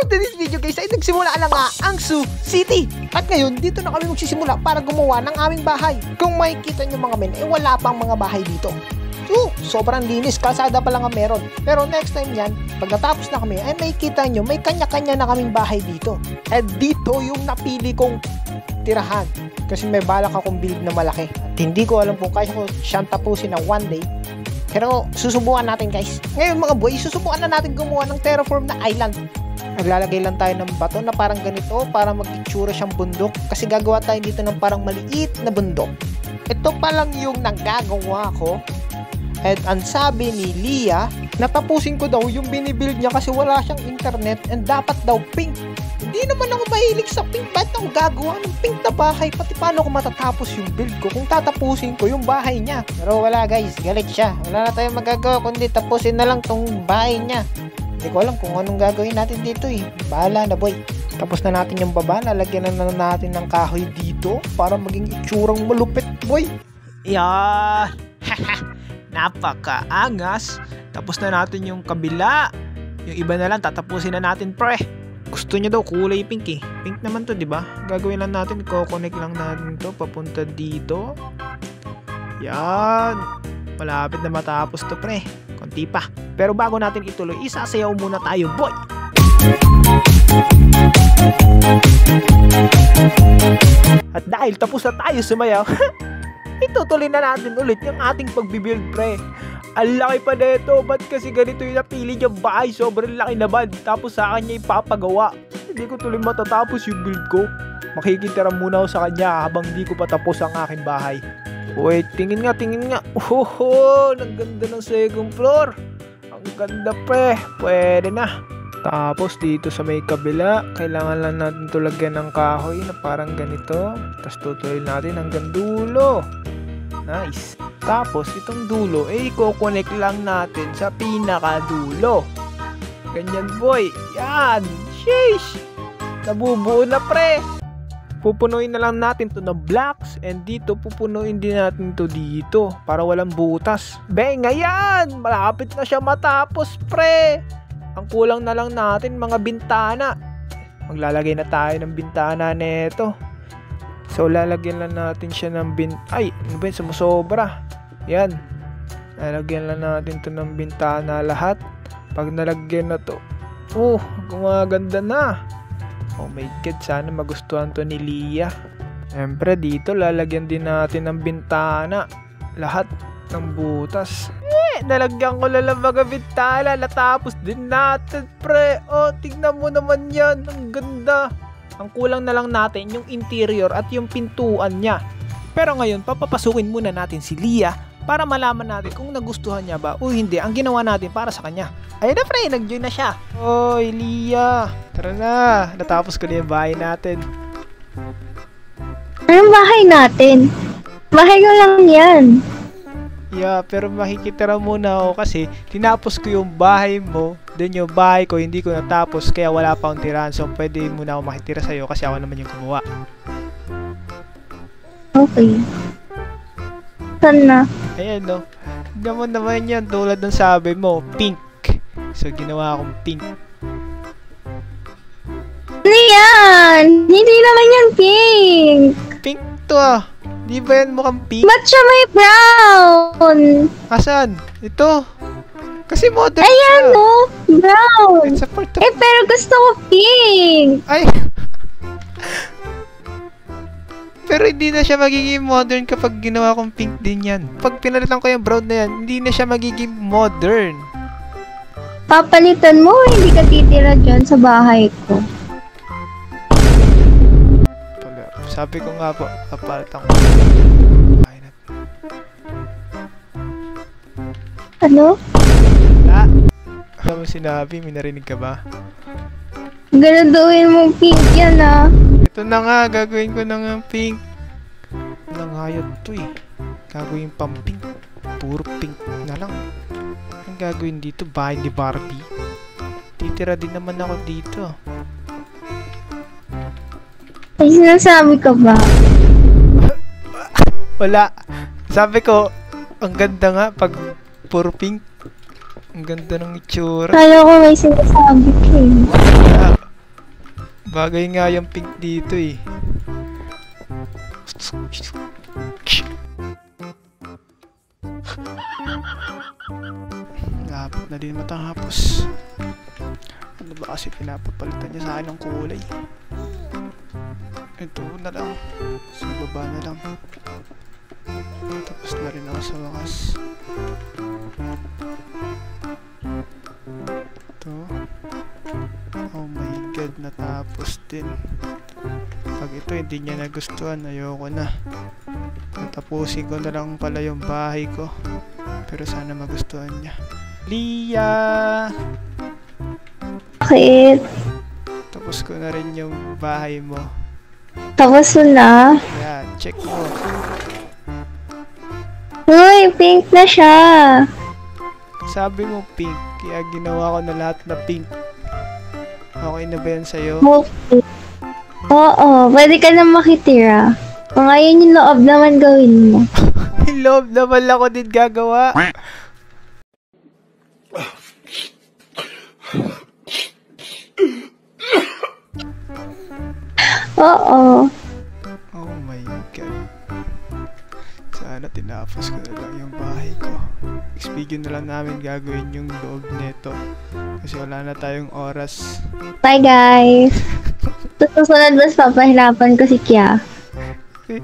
Today's video guys ay nagsimula na nga ang Zoo City. At ngayon, dito na kami magsisimula para gumawa ng aming bahay. Kung makikita nyo mga men, wala pang mga bahay dito. So, sobrang linis, kalsada pa lang ang meron. Pero next time yan, pag natapos na kami, ay makikita nyo, may kanya-kanya na kaming bahay dito. At dito yung napili kong tirahan. Kasi may balak akong build na malaki. At hindi ko alam kung kaya ko siyang tapusin na one day. Pero susubukan natin guys. Ngayon mga boy, susubukan na natin gumawa ng terraform na island. Naglalagay lang tayo ng bato na parang ganito para mag-itsura siyang bundok. Kasi gagawa tayo dito ng parang maliit na bundok. Ito pa lang yung nagagawa ko. At ang sabi ni Leah, natapusin ko daw yung binibuild niya kasi wala siyang internet and dapat daw pink. Hindi naman ako mahilig sa pink. Ba't ako gagawa ng pink na bahay? Pati paano ko matatapos yung build ko kung tatapusin ko yung bahay niya? Pero wala guys, galit siya. Wala na tayong magagawa kundi tapusin na lang tong bahay niya. Hindi ko alam kung anong gagawin natin dito eh. Bahala na boy. Tapos na natin yung baba. Lalagyan na natin ng kahoy dito para maging itsurang malupit boy. Yan. Napakaangas. Tapos na natin yung kabila. Yung iba na lang tatapusin na natin pre. Gusto niya daw kulay pink eh. Pink naman to, 'di ba? Gagawin lang natin, i-connect lang natin 'to papunta dito. Yan. Malapit na matapos 'to, pre. Konti pa. Pero bago natin ituloy, isasayaw muna tayo, boy. At dahil tapos na tayo sumayaw, itutuloy na natin ulit yung ating pagbibuild, pre. Ang laki pa nito, ba't kasi ganito yung napili niya bahay? Sobrang laki naman, tapos sa kanya ipapagawa. Hindi ko tuloy matatapos yung build ko. Makikitira muna ako sa kanya habang di ko patapos ang aking bahay. Wait, tingin nga. Oho, ang ganda ng second floor. Ang ganda pre, pwede na. Tapos dito sa may kabila, kailangan lang natin tulagyan ng kahoy na parang ganito. Tapos tutuloy natin hanggang dulo. Nice. Tapos itong dulo i-connect lang natin sa pinakadulo. Ganyan boy. Yan. Sheesh. Nabubuo na pre. Pupunuin na lang natin to ng blocks and dito pupunuin din natin to dito para walang butas. Bang, ayan. Malapit na siya matapos pre. Ang kulang na lang natin mga bintana. Maglalagay na tayo ng bintana nito. So lalagyan lang natin siya ng ay, ano ba yun? Sumusobra. Yan. Lalagyan lang natin to ng bintana lahat. Pag nalagyan na to, gumaganda na. Oh my god, sana magustuhan to ni Leah. Siyempre dito lalagyan din natin ng bintana. Lahat ng butas. Nalagyan ko lang mga bintana. Natapos din natin pre. Oh, tignan mo naman yan. Ang ganda. Ang kulang na lang natin yung interior at yung pintuan niya. Pero ngayon, papapasukin muna natin si Leah para malaman natin kung nagustuhan niya ba o hindi ang ginawa natin para sa kanya. Ayun na pre, nag-join na siya. Oy, Leah. Tara na. Natapos ko na yung bahay natin. Anong bahay natin? Bahay ko lang yan. Yeah, pero makikitira muna ako kasi tinapos ko yung bahay mo, then yung bahay ko hindi ko natapos kaya wala pa akong tirahan. So pwede muna ako makitira sa'yo kasi ako naman yung gumawa. Okay. Saan na? Ayan no. Tignan mo naman yan tulad ng sabi mo, pink. So ginawa akong pink. Ano yan? Hindi naman yan pink. Pink to ah. Di ba yan mukhang pink? Ba't siya may brown? Asan? Ito. Kasi modern ayan siya. Oh, brown. It's a part of... pero gusto ko pink. Ay. Pero hindi na siya magiging modern kapag ginawa kong pink din yan. Pag pinalitan ko yung brown na yan, hindi na siya magiging modern. Papalitan mo, hindi ka titira dyan sa bahay ko. Sabi ko nga po, kapalitan ko. Ano? Ano mo sinabi? May narinig ka ba? Ganaduhin mo pink yan ah. Ito na nga, gagawin ko na nga pink. Nangayod to eh. Gagawin pang pink. Puro pink na lang. Ang gagawin dito, bahay ni Barbie. Titira din naman ako dito. Ay, sinasabi ka ba? Wala. Sabi ko, ang ganda nga pag puro pink. Ang ganda ng itsura. Kala ko may sinasabi ka eh. Bagay nga yung pink dito eh. Lapit na din matapos. Ano ba kasi pinapapalitan niya sa akin ng kulay? Ito na lang. Sa baba na lang. Tapos na rin ako sa wakas. Ito. Oh my god, natapos din. Pag ito hindi niya nagustuhan, ayoko na. Tatapusin ko na lang pala yung bahay ko. Pero sana magustuhan niya. Lia! Bakit? Tapos ko na rin yung bahay mo. Tapos mo na? Yan, check mo. Uy, pink na siya. Sabi mo pink, kaya ginawa ko na lahat na pink. Okay na ba yan sa'yo? Okay. Oo, pwede ka na makitira. Kung ngayon yung loob naman gawin mo. Yung loob naman ako din gagawa. Oo. Oh my god. Sana tinapos ko na lang yung bahay ko. Next video na lang namin gagawin yung loob neto. Kasi wala na tayong oras. Bye guys. Susunod mas papahirapan ko si Kia. Okay.